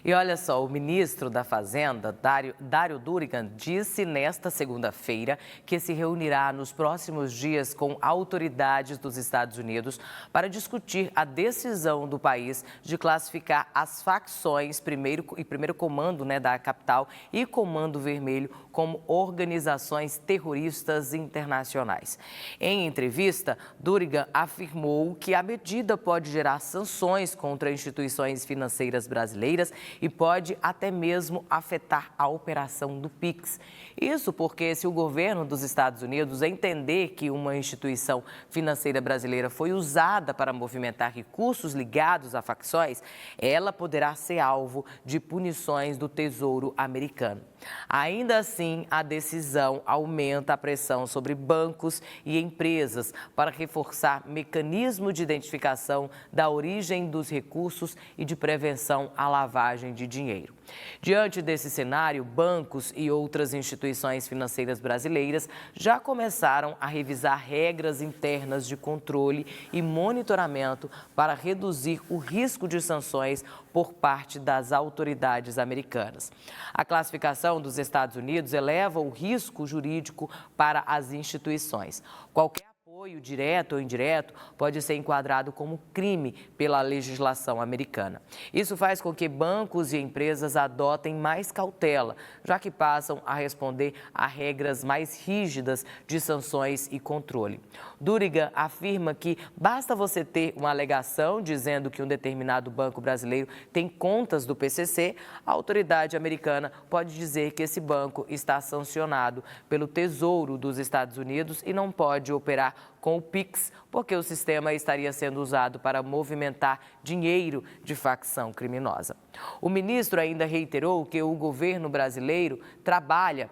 E olha só, o ministro da Fazenda, Dário Durigan, disse nesta segunda-feira que se reunirá nos próximos dias com autoridades dos Estados Unidos para discutir a decisão do país de classificar as facções, primeiro comando, da capital e Comando Vermelho, como organizações terroristas internacionais. Em entrevista, Durigan afirmou que a medida pode gerar sanções contra instituições financeiras brasileiras e pode até mesmo afetar a operação do Pix. Isso porque, se o governo dos Estados Unidos entender que uma instituição financeira brasileira foi usada para movimentar recursos ligados a facções, ela poderá ser alvo de punições do Tesouro americano. Ainda assim, a decisão aumenta a pressão sobre bancos e empresas para reforçar mecanismo de identificação da origem dos recursos e de prevenção à lavagem de dinheiro. Diante desse cenário, bancos e outras instituições financeiras brasileiras já começaram a revisar regras internas de controle e monitoramento para reduzir o risco de sanções por parte das autoridades americanas. A classificação dos Estados Unidos eleva o risco jurídico para as instituições. Qualquer apoio direto ou indireto pode ser enquadrado como crime pela legislação americana. Isso faz com que bancos e empresas adotem mais cautela, já que passam a responder a regras mais rígidas de sanções e controle. Durigan afirma que basta você ter uma alegação dizendo que um determinado banco brasileiro tem contas do PCC, a autoridade americana pode dizer que esse banco está sancionado pelo Tesouro dos Estados Unidos e não pode operar com o Pix, porque o sistema estaria sendo usado para movimentar dinheiro de facção criminosa. O ministro ainda reiterou que o governo brasileiro trabalha,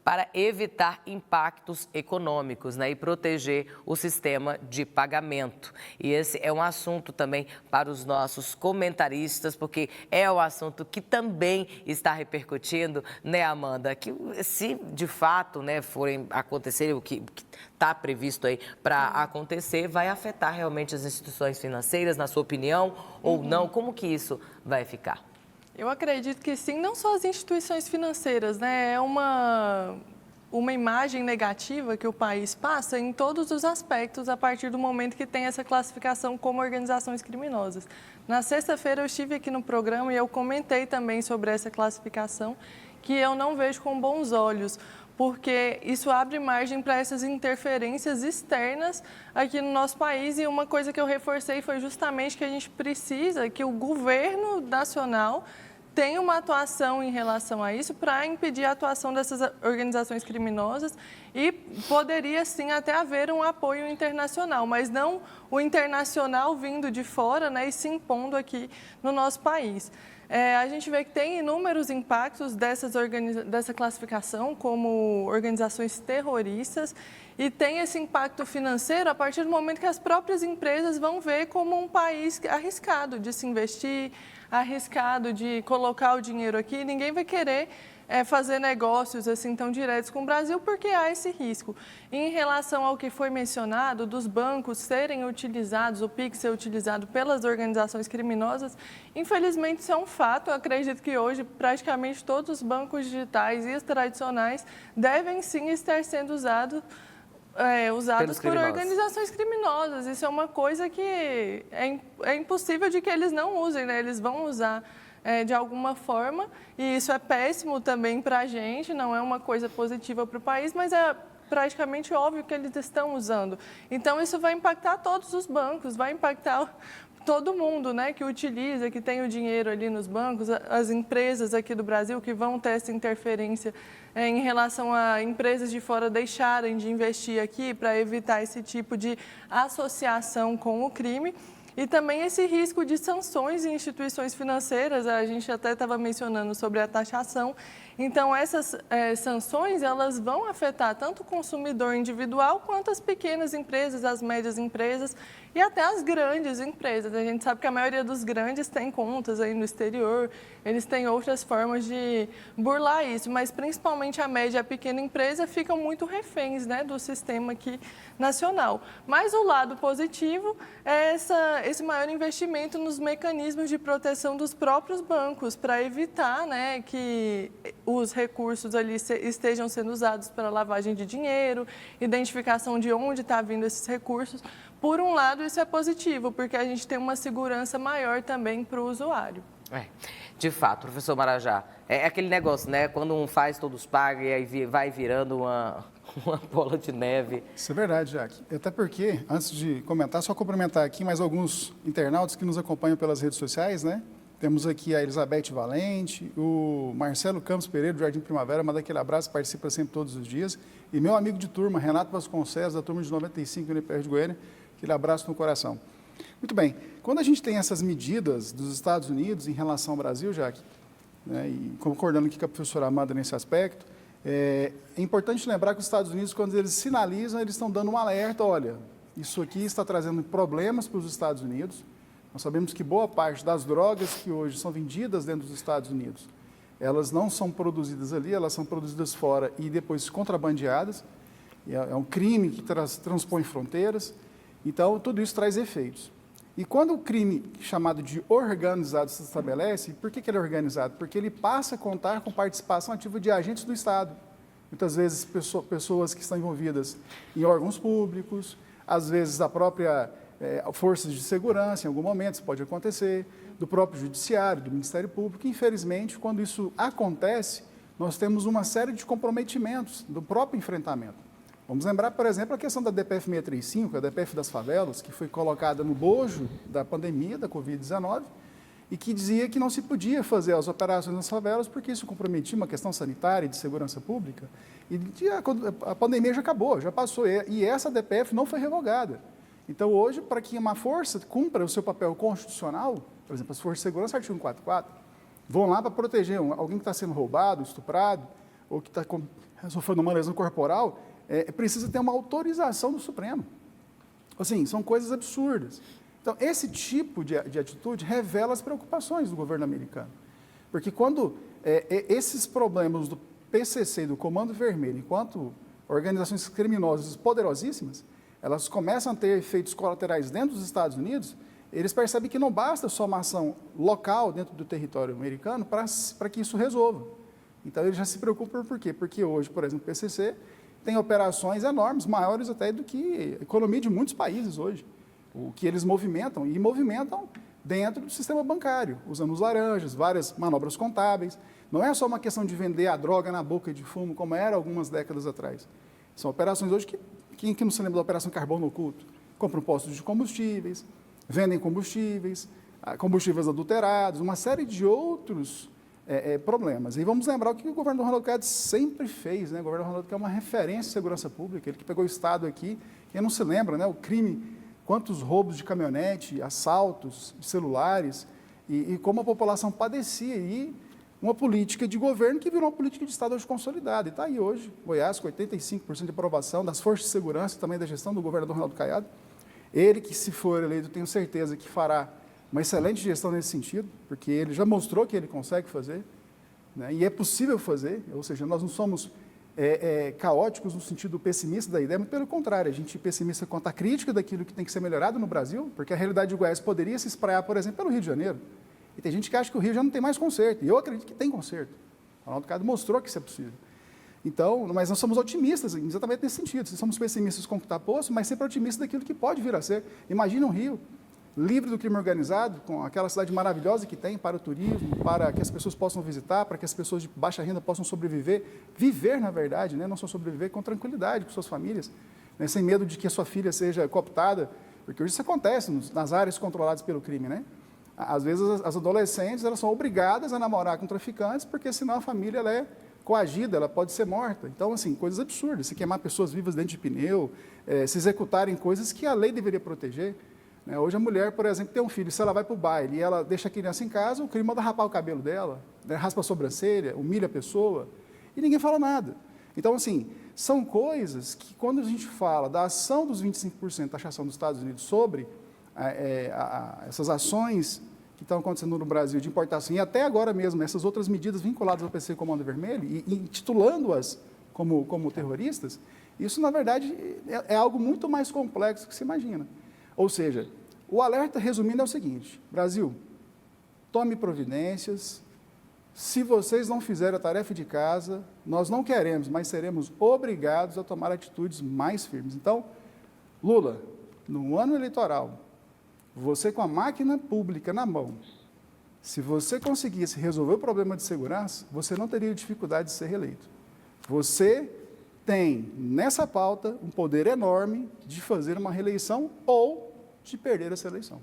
para evitar impactos econômicos, e proteger o sistema de pagamento. E esse é um assunto também para os nossos comentaristas, porque é um assunto que também está repercutindo, Amanda, que se de fato, forem acontecer o que está previsto aí para acontecer, vai afetar realmente as instituições financeiras, na sua opinião, ou não? Como que isso vai ficar? Eu acredito que sim, não só as instituições financeiras, É uma imagem negativa que o país passa em todos os aspectos a partir do momento que tem essa classificação como organizações criminosas. Na sexta-feira eu estive aqui no programa e eu comentei também sobre essa classificação, que eu não vejo com bons olhos, porque isso abre margem para essas interferências externas aqui no nosso país. E uma coisa que eu reforcei foi justamente que a gente precisa que o governo nacional tenha uma atuação em relação a isso para impedir a atuação dessas organizações criminosas e poderia sim até haver um apoio internacional, mas não o internacional vindo de fora, e se impondo aqui no nosso país. A gente vê que tem inúmeros impactos dessa classificação como organizações terroristas e tem esse impacto financeiro a partir do momento que as próprias empresas vão ver como um país arriscado de se investir, arriscado de colocar o dinheiro aqui. Ninguém vai querer fazer negócios assim tão diretos com o Brasil, porque há esse risco. Em relação ao que foi mencionado, dos bancos serem utilizados, o Pix ser utilizado pelas organizações criminosas, infelizmente isso é um fato. Eu acredito que hoje praticamente todos os bancos digitais e os tradicionais devem sim estar sendo usados por organizações criminosas. Isso é uma coisa que é impossível de que eles não usem, Eles vão usar de alguma forma, e isso é péssimo também para a gente, não é uma coisa positiva para o país, mas é praticamente óbvio que eles estão usando. Então, isso vai impactar todos os bancos, vai impactar todo mundo, que utiliza, que tem o dinheiro ali nos bancos, as empresas aqui do Brasil que vão ter essa interferência em relação a empresas de fora deixarem de investir aqui para evitar esse tipo de associação com o crime. E também esse risco de sanções em instituições financeiras, a gente até estava mencionando sobre a taxação. Então, essas sanções, elas vão afetar tanto o consumidor individual quanto as pequenas empresas, as médias empresas e até as grandes empresas. A gente sabe que a maioria dos grandes tem contas aí no exterior, eles têm outras formas de burlar isso, mas principalmente a média e a pequena empresa ficam muito reféns, né, do sistema aqui nacional. Mas o lado positivo é esse maior investimento nos mecanismos de proteção dos próprios bancos, para evitar, né, que os recursos ali estejam sendo usados para lavagem de dinheiro, identificação de onde está vindo esses recursos. Por um lado, isso é positivo, porque a gente tem uma segurança maior também para o usuário. De fato, professor Marajá, é aquele negócio, né? Quando um faz, todos pagam e aí vai virando uma bola de neve. Isso é verdade, Jaque. Até porque, antes de comentar, só cumprimentar aqui mais alguns internautas que nos acompanham pelas redes sociais, né? Temos aqui a Elizabeth Valente, o Marcelo Campos Pereira, do Jardim Primavera, manda aquele abraço, participa sempre todos os dias. E meu amigo de turma, Renato Vasconcelos, da turma de 95 do UNIPR de Goiânia, aquele abraço no coração. Muito bem, quando a gente tem essas medidas dos Estados Unidos em relação ao Brasil, Jaque, né, e concordando aqui com a professora Amanda nesse aspecto, é importante lembrar que os Estados Unidos, quando eles sinalizam, eles estão dando um alerta, olha, isso aqui está trazendo problemas para os Estados Unidos. Nós sabemos que boa parte das drogas que hoje são vendidas dentro dos Estados Unidos, elas não são produzidas ali, elas são produzidas fora e depois contrabandeadas. É um crime que transpõe fronteiras. Então, tudo isso traz efeitos. E quando o crime chamado de organizado se estabelece, por que ele é organizado? Porque ele passa a contar com participação ativa de agentes do Estado. Muitas vezes, pessoas que estão envolvidas em órgãos públicos, às vezes da própria forças de segurança, em algum momento isso pode acontecer, do próprio judiciário, do Ministério Público. Infelizmente, quando isso acontece, nós temos uma série de comprometimentos do próprio enfrentamento. Vamos lembrar, por exemplo, a questão da DPF 635, a DPF das favelas, que foi colocada no bojo da pandemia, da Covid-19, e que dizia que não se podia fazer as operações nas favelas porque isso comprometia uma questão sanitária e de segurança pública. E a pandemia já acabou, já passou, e essa DPF não foi revogada. Então, hoje, para que uma força cumpra o seu papel constitucional, por exemplo, as forças de segurança, artigo 144, vão lá para proteger alguém que está sendo roubado, estuprado, ou que está sofrendo uma lesão corporal, precisa ter uma autorização do Supremo. Assim, são coisas absurdas. Então, esse tipo de atitude revela as preocupações do governo americano. Porque quando esses problemas do PCC e do Comando Vermelho, enquanto organizações criminosas poderosíssimas, elas começam a ter efeitos colaterais dentro dos Estados Unidos, eles percebem que não basta só uma ação local dentro do território americano para que isso resolva. Então, eles já se preocupam por quê? Porque hoje, por exemplo, o PCC tem operações enormes, maiores até do que a economia de muitos países hoje. O que eles movimentam, e movimentam dentro do sistema bancário, usando os laranjas, várias manobras contábeis. Não é só uma questão de vender a droga na boca de fumo, como era algumas décadas atrás. São operações hoje que quem não se lembra da Operação Carbono Oculto? Compram postos de combustíveis, vendem combustíveis adulterados, uma série de outros problemas. E vamos lembrar o que o governo do Ronaldo Caiado sempre fez, né? O governo do Ronaldo Caiado é uma referência em segurança pública, ele que pegou o Estado aqui, quem não se lembra, né? O crime, quantos roubos de caminhonete, assaltos de celulares, e como a população padecia, e uma política de governo que virou uma política de Estado hoje consolidada. E está aí hoje, Goiás com 85% de aprovação das forças de segurança, também da gestão do governador Ronaldo Caiado. Ele que, se for eleito, tenho certeza que fará uma excelente gestão nesse sentido, porque ele já mostrou que ele consegue fazer, né? E é possível fazer, ou seja, nós não somos caóticos no sentido pessimista da ideia, mas pelo contrário, a gente é pessimista quanto à crítica daquilo que tem que ser melhorado no Brasil, porque a realidade de Goiás poderia se espraiar, por exemplo, pelo Rio de Janeiro. E tem gente que acha que o Rio já não tem mais conserto, e eu acredito que tem conserto. O Ronaldo Caiado mostrou que isso é possível. Então, mas nós somos otimistas exatamente nesse sentido. Somos pessimistas com o que está posto, mas sempre otimistas daquilo que pode vir a ser. Imagina um Rio livre do crime organizado, com aquela cidade maravilhosa que tem para o turismo, para que as pessoas possam visitar, para que as pessoas de baixa renda possam sobreviver, viver, na verdade, né? Não só sobreviver, com tranquilidade, com suas famílias, né? Sem medo de que a sua filha seja cooptada, porque hoje isso acontece nas áreas controladas pelo crime, né? Às vezes as adolescentes elas são obrigadas a namorar com traficantes, porque senão a família ela é coagida, ela pode ser morta. Então, assim, coisas absurdas, se queimar pessoas vivas dentro de pneu, se executarem coisas que a lei deveria proteger. Hoje a mulher, por exemplo, tem um filho, se ela vai para o baile e ela deixa a criança em casa, o crime manda rapar o cabelo dela, né? Raspa a sobrancelha, humilha a pessoa e ninguém fala nada. Então, assim, são coisas que quando a gente fala da ação dos 25% de taxação dos Estados Unidos sobre essas ações que estão acontecendo no Brasil de importação, e até agora mesmo, essas outras medidas vinculadas ao PC Comando Vermelho, e intitulando-as como terroristas, isso, na verdade, é algo muito mais complexo do que se imagina. Ou seja, o alerta, resumindo, é o seguinte: Brasil, tome providências. Se vocês não fizerem a tarefa de casa, nós não queremos, mas seremos obrigados a tomar atitudes mais firmes. Então, Lula, no ano eleitoral, você com a máquina pública na mão, se você conseguisse resolver o problema de segurança, você não teria dificuldade de ser reeleito. Você tem, nessa pauta, um poder enorme de fazer uma reeleição ou de perder essa eleição.